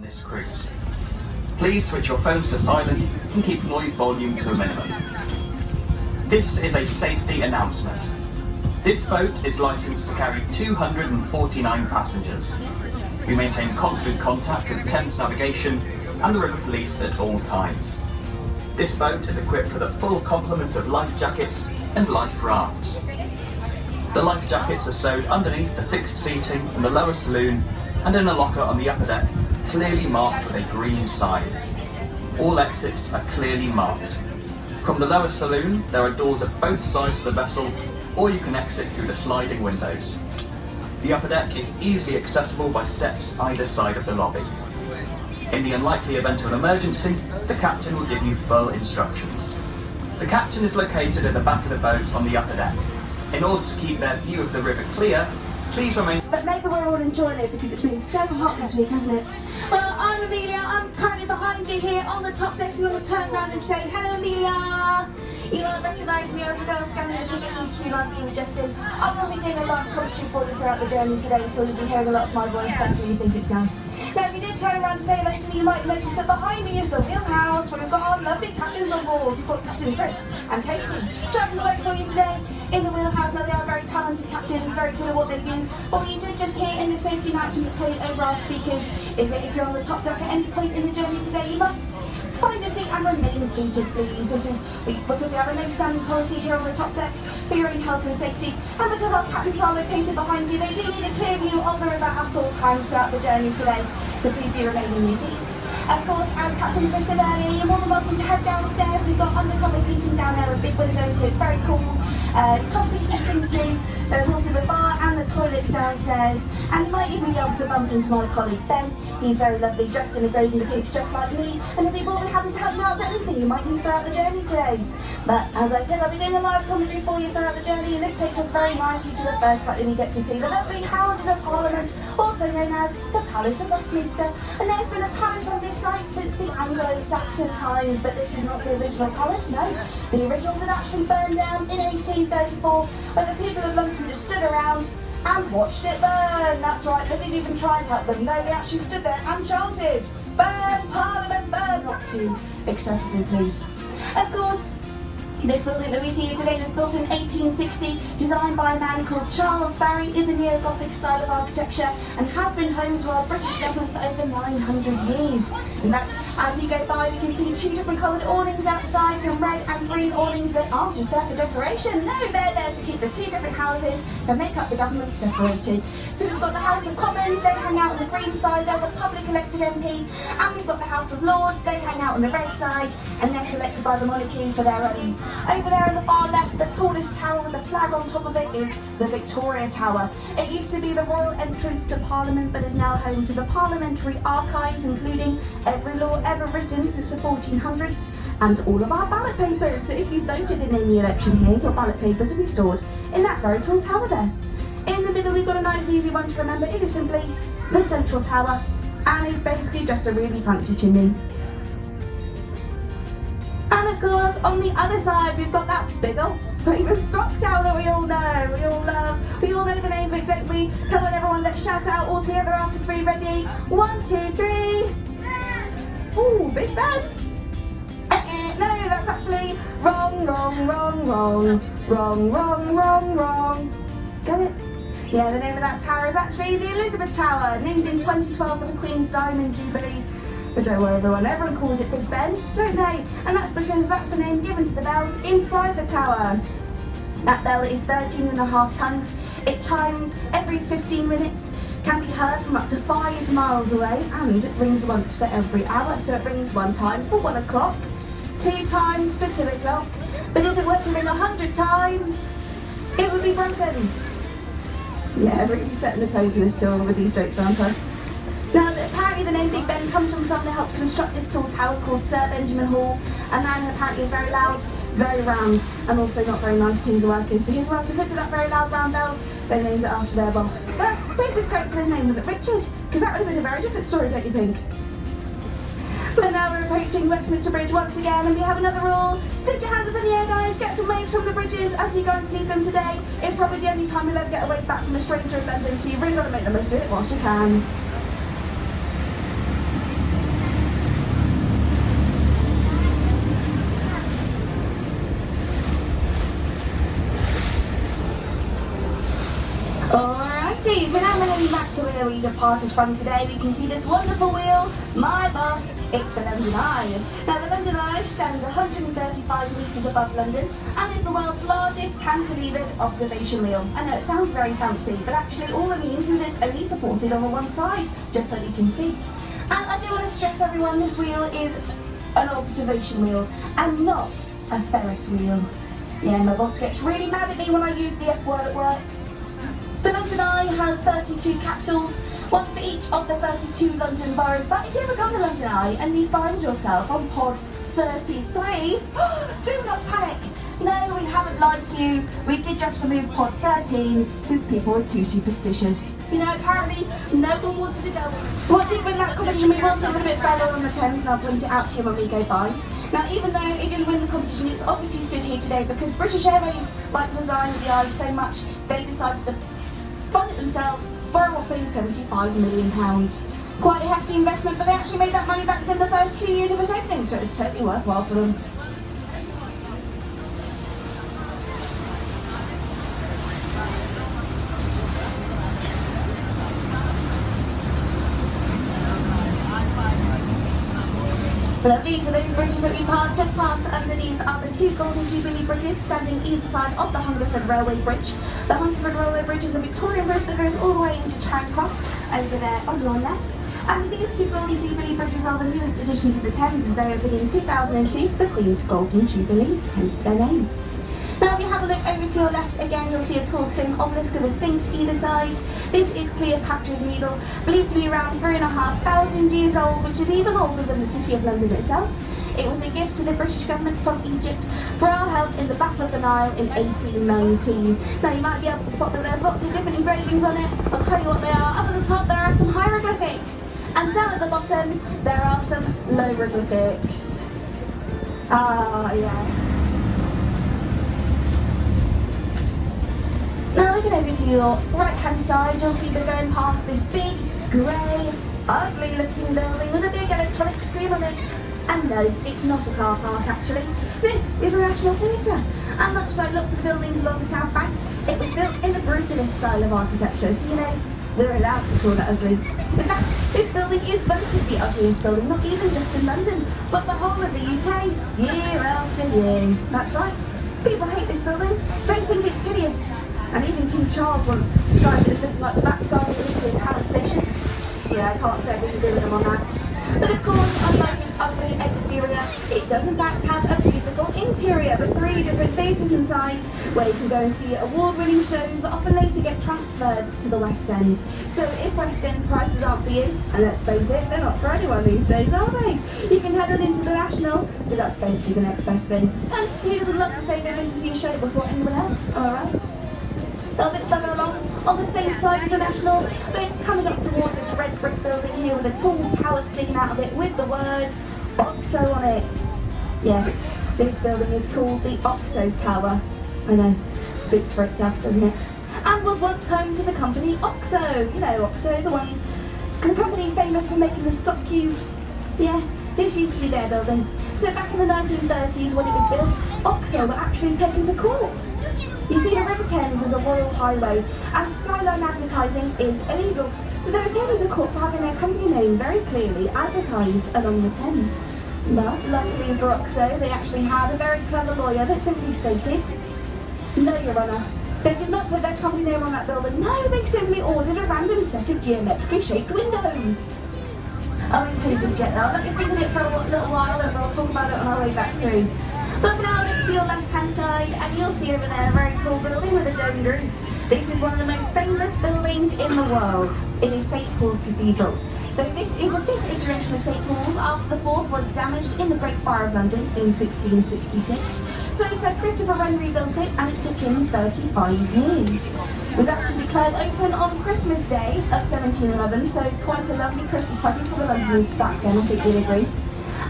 this cruise. Please switch your phones to silent and keep noise volume to a minimum. This is a safety announcement. This boat is licensed to carry 249 passengers. We maintain constant contact with Thames Navigation and the River Police at all times. This boat is equipped with a full complement of life jackets and life rafts. The life jackets are stowed underneath the fixed seating in the lower saloon and in a locker on the upper deck, clearly marked with a green sign. All exits are clearly marked. From the lower saloon, there are doors at both sides of the vessel, or you can exit through the sliding windows. The upper deck is easily accessible by steps either side of the lobby. In the unlikely event of an emergency, the captain will give you full instructions. The captain is located at the back of the boat on the upper deck. In order to keep their view of the river clear, please remain... But maybe we're all enjoying it because it's been so hot this week, hasn't it? Well, I'm Amelia. I'm currently behind you here on the top deck. If you want to turn around and say, hello, Amelia. You won't recognise me as a girl scanning the tickets in the queue like you were just in. I will be doing a live commentary for you throughout the journey today, so you'll be hearing a lot of my voice. Hopefully you think it's nice. Now, if you did turn around to say hello to me, you might notice that behind me is the wheelhouse, where we've got our lovely captains on board. We've got Captain Chris and Casey driving the boat for you today in the wheelhouse. Now, they are very talented captains, very good at what they do. But what you did just hear in the safety announcement played over our speakers is that if you're on the top deck at any point in the journey today, you must find a seat and remain seated, please. This is because we have a no standing policy here on the top deck for your own health and safety, and because our captains are located behind you, they do need a clear view of the river at all times throughout the journey today. So please do remain in your seats. Of course, as Captain Chris said earlier, you're more than welcome to head downstairs. We've got undercover seating down there with big windows, so it's very cool. Comfy seating too. There's also the bar and the toilets downstairs, and you might even be able to bump into my colleague Ben. He's very lovely, dressed in the greys and the pinks just like me, and he'll be more than happy to help you out with anything you might need throughout the journey today. But as I said, I'll be doing a live commentary for you throughout the journey, and this takes us very nicely to the first site that we get to see, the lovely Houses of Parliament, also known as the Palace of Westminster. And there's been a palace on this site since the Anglo-Saxon times, but this is not the original palace, no. The original that actually burned down in 1834, where the people of London just stood around and watched it burn. That's right, they didn't even try and help them. No, they actually stood there and chanted, "Burn, Parliament, burn!" Not too excessively, please. Of course, this building that we see here today was built in 1860, designed by a man called Charles Barry in the neo-Gothic style of architecture, and has been home to our British government for over 900 years. In fact, as we go by, we can see two different coloured awnings outside, some red and green awnings that aren't just there for decoration. No, they're there to keep the two different houses that make up the government separated. So we've got the House of Commons, they hang out on the green side, they're the public elected MP, and we've got the House of Lords, they hang out on the red side, and they're selected by the monarchy for their own. Over there on the far left, the tallest tower with the flag on top of it is the Victoria Tower. It used to be the royal entrance to Parliament, but is now home to the parliamentary archives, including every law ever written since the 1400s, and all of our ballot papers. So if you voted in any election here, your ballot papers will be stored in that very tall tower there. In the middle, we've got a nice easy one to remember. It is simply the Central Tower, and it's basically just a really fancy chimney. And of course, on the other side, we've got that big old famous clock tower that we all know, we all love. We all know the name of it, don't we? Come on everyone, let's shout out all together after three. Ready? 1, 2, 3. Ooh, Big Ben. No, that's actually wrong. Get it? Yeah, the name of that tower is actually the Elizabeth Tower, named in 2012 for the Queen's Diamond Jubilee. But don't worry everyone calls it Big Ben, don't they? And that's because that's the name given to the bell inside the tower. That bell is 13.5 tons. It chimes every 15 minutes, can be heard from up to 5 miles away, and it rings once for every hour. So it rings one time for 1 o'clock, 2 times for 2 o'clock. But if it were to ring 100 times, it would be broken. Yeah, really setting the tone for this tour with these jokes, aren't I? Now, apparently the name Big Ben comes from someone who helped construct this tall tower called Sir Benjamin Hall, a man who apparently is very loud, very round, and also not very nice to his workers. So his workers looked at that very loud round bell, they named it after their boss. But maybe it was great for his name was it Richard, because that would have been a very different story, don't you think? But now we're approaching Westminster Bridge once again, and we have another rule. Stick your hands up in the air, guys, get some waves from the bridges as we go underneath them today. It's probably the only time you'll ever get a wave back from a stranger in London, so you've really got to make the most of it whilst you can. we departed from today, we can see this wonderful wheel, my boss, it's the London Eye. Now the London Eye stands 135 metres above London and is the world's largest cantilevered observation wheel. I know it sounds very fancy, but actually all it means is it's only supported on the one side, just so you can see. And I do want to stress everyone, this wheel is an observation wheel and not a Ferris wheel. Yeah, my boss gets really mad at me when I use the F word at work. The London Eye has 32 capsules, one for each of the 32 London boroughs. But if you ever go to the London Eye and you find yourself on pod 33, do not panic. No, we haven't lied to you. We did just remove pod 13 since people were too superstitious. You know, apparently no one wanted to go. What did win that competition? We will see a little bit further on the Thames, and I'll point it out to you when we go by. Now, even though it didn't win the competition, it's obviously stood here today because British Airways liked the design of the Eye so much, they decided to fund it themselves for a whopping £75 million. Quite a hefty investment, but they actually made that money back within the first 2 years of its opening, so it's totally worthwhile for them. Lovely, so those bridges that we just passed underneath are the two Golden Jubilee bridges standing either side of the Hungerford Railway Bridge. The Hungerford Railway Bridge is a Victorian bridge that goes all the way into Charing Cross, over there on your left. And these two Golden Jubilee bridges are the newest addition to the Thames as they opened in 2002 for the Queen's Golden Jubilee, hence their name. Now if you have a look over to your left again, you'll see a tall stone obelisk with a sphinx either side. This is Cleopatra's Needle, believed to be around 3,500 years old, which is even older than the City of London itself. It was a gift to the British government from Egypt for our help in the Battle of the Nile in 1819. Now you might be able to spot that there's lots of different engravings on it. I'll tell you what they are. Up at the top there are some hieroglyphics, and down at the bottom there are some logoglyphics. Ah, yeah. Now looking over to your right hand side, you'll see we're going past this big, grey, ugly looking building with a big electronic screen on it. And no, it's not a car park actually. This is a National Theatre. And much like lots of the buildings along the South Bank, it was built in the brutalist style of architecture, so you know, we're allowed to call it ugly. In fact, this building is voted the ugliest building, not even just in London, but the whole of the UK, year after year. That's right, people hate this building, they think it's hideous. And even King Charles once described it as looking like the backside of a nuclear power station. Yeah, I can't say I disagree with him on that. But of course, unlike its ugly exterior, it does in fact have a beautiful interior with 3 different theatres inside, where you can go and see award-winning shows that often later get transferred to the West End. So if West End prices aren't for you, and let's face it, they're not for anyone these days, are they? You can head on into the National, because that's basically the next best thing. And who doesn't love to say they've been to see a show before anyone else, am I right? A bit further along, on the same side as the National, they're coming up towards this red brick building here with a tall tower sticking out of it with the word OXO on it. Yes, this building is called the OXO Tower. I know, speaks for itself, doesn't it? And was once home to the company OXO. You know OXO, the company famous for making the stock cubes. Yeah, this used to be their building. So back in the 1930s when it was built, OXO were actually taken to court. You see, the River Thames is a royal highway, and skyline advertising is illegal. So they were taken to court for having their company name very clearly advertised along the Thames. But luckily for OXO, they actually had a very clever lawyer that simply stated, "No, Your Honour, they did not put their company name on that building. No, they simply ordered a random set of geometrically shaped windows." I won't tell you just yet though. Let me think of it for a little while and we'll talk about it on our way back through. Look now to your left hand side and you'll see over there a very tall building with a domed roof. This is one of the most famous buildings in the world. It is St Paul's Cathedral. Though this is the 5th iteration of St Paul's after the 4th was damaged in the Great Fire of London in 1666. So Sir Christopher Wren rebuilt it and it took him 35 years. It was actually declared open on Christmas Day of 1711, so quite a lovely Christmas party for the Londoners back then, I think you'll agree.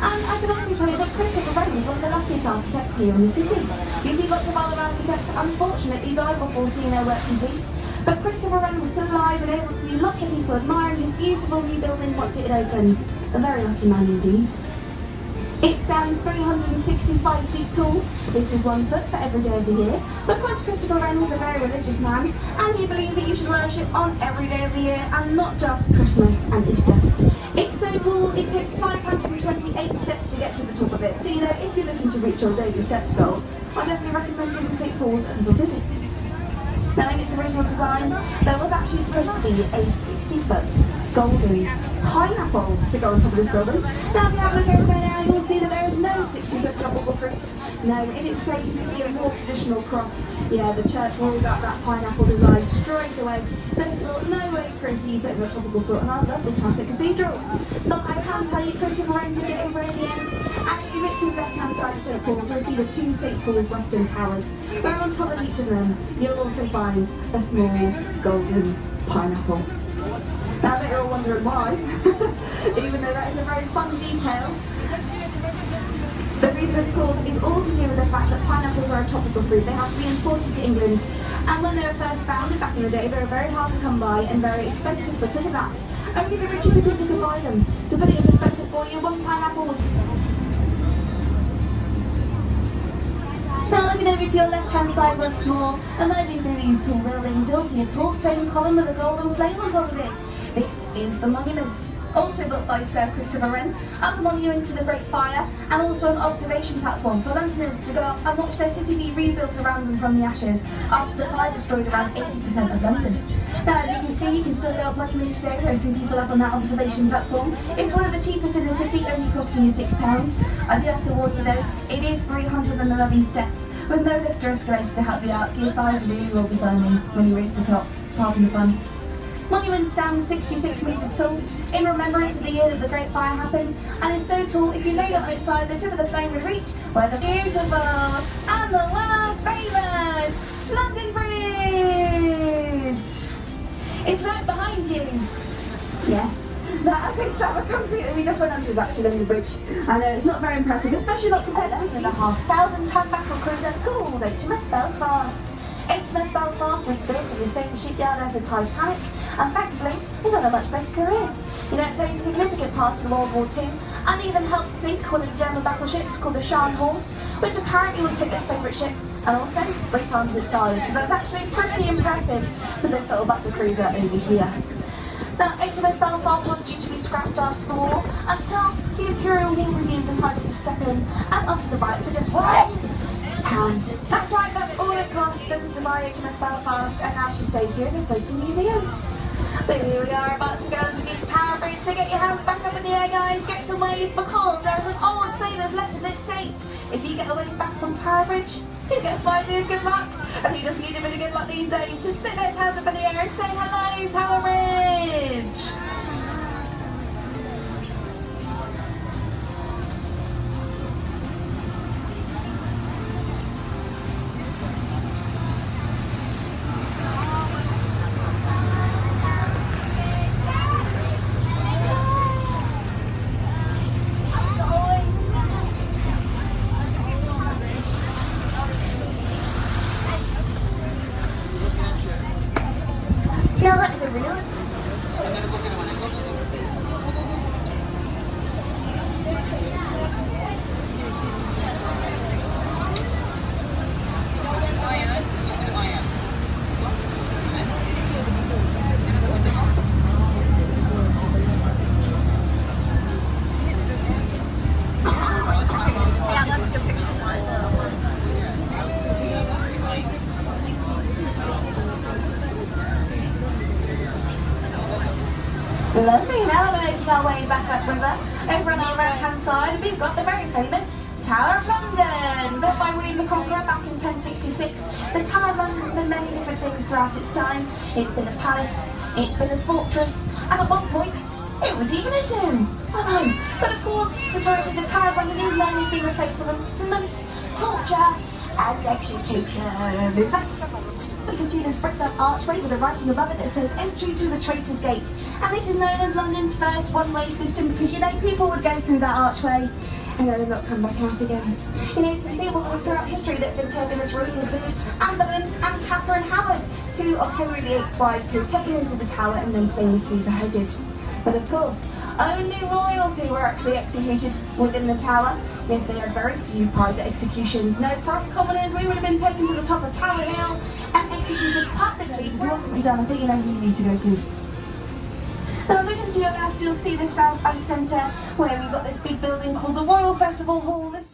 And I can also tell you that Christopher Wren was one of the luckiest architects here in the city. You see lots of other architects unfortunately died before seeing their work complete, but Christopher Wren was still alive and able to see lots of people admiring his beautiful new building once it had opened. A very lucky man indeed. It stands 365 feet tall. This is 1 foot for every day of the year. Because Christopher Wren was a very religious man, and he believed that you should worship on every day of the year and not just Christmas and Easter. It's so tall, it takes 528 steps to get to the top of it. So you know, if you're looking to reach your daily steps goal, I definitely recommend giving St. Paul's a little visit. Now in its original designs, there was actually supposed to be a 60-foot golden pineapple to go on top of this building. Now if you have a look over there now, you'll see that there is no 60-foot tropical fruit. No, in its place we see a more traditional cross. Yeah, the church rolled out that pineapple design straight away. They thought, no way, Chrissy, putting a tropical fruit on our lovely classic cathedral. But I can tell you, Christopher Wren did get his way in the end. And if you look to the left-hand side of St. Paul's, you'll see the 2 St. Paul's Western Towers. Where on top of each of them, you'll also find a small golden pineapple. Now I bet you're all wondering why, even though that is a very fun detail. The reason, of course, is all to do with the fact that pineapples are a tropical fruit. They have to be imported to England, and when they were first founded back in the day, they were very hard to come by and very expensive because of that. Only the richest of people could buy them. To put it in perspective for you, one pineapple was... Now looking over to your left-hand side once more, emerging through these tall buildings, you'll see a tall stone column with a golden flame on top of it. This is the monument. Also built by Sir Christopher Wren, and the monument to the Great Fire, and also an observation platform for Londoners to go up and watch their city be rebuilt around them from the ashes after the fire destroyed around 80% of London. Now as you can see, you can still go up Monument today. There are some people up on that observation platform. It's one of the cheapest in the city, only costing you £6. I do have to warn you though, it is 311 steps, with no lift or escalator to help you out, so your thighs really will be burning when you reach the top. Pardon the fun. Monument stands 66 metres tall in remembrance of the year that the Great Fire happened, and is so tall if you laid it on its side, the tip of the flame would reach where the beautiful and the world famous London Bridge. It's right behind you. Yeah. That big slab of concrete that we just went under is actually London Bridge. I know, it's not very impressive, especially not compared to the 1,500-ton battle cruiser called HMS Belfast. HMS Belfast was built in the same shipyard as the Titanic, and thankfully has had a much better career. You know, it played a significant part in World War II, and even helped sink one of the German battleships called the Scharnhorst, which apparently was Hitler's favourite ship, and also 3 times its size. So that's actually pretty impressive for this little battle cruiser over here. Now, HMS Belfast was due to be scrapped after the war, until the Imperial War Museum decided to step in and offer to buy it for just £1. That's right, that's all it cost them to buy HMS Belfast, and now she stays here as a floating museum. But here we are about to go to the Tower Bridge, so get your hands back up in the air, guys, get some waves, because there's an old sailor's legend that states if you get a wave back from Tower Bridge, you get 5 years good luck. And who doesn't need a bit of good luck these days? So stick those hands up in the air and say hello, Tower Bridge! Yeah, that is a real one. Yeah, that's a good picture. Lovely, now we're making our way back upriver. Over on our right hand side, we've got the very famous Tower of London. Built by William the Conqueror back in 1066. The Tower of London has been many different things throughout its time. It's been a palace, it's been a fortress, and at one point, it was even a zoo. I know, but of course, society, the Tower of London is known as being a place of imprisonment, torture, and execution. In fact, you can see this bricked up archway with a writing above it that says entry to the Traitors' Gate, and this is known as London's first one-way system because, you know, people would go through that archway and then not come back out again. You know, some people throughout history that have been taken this route include Anne Boleyn and Catherine Howard, 2 of Henry VIII's wives who were taken into the tower and then famously beheaded. But of course, only royalty were actually executed within the tower. Yes, they had very few private executions. No, for us commoners, we would have been taken to the top of Tower Hill and executed publicly. So if you want to be done, I think you know who you need to go to. Now looking to your left, you'll see the South Bank Centre, where we've got this big building called the Royal Festival Hall. This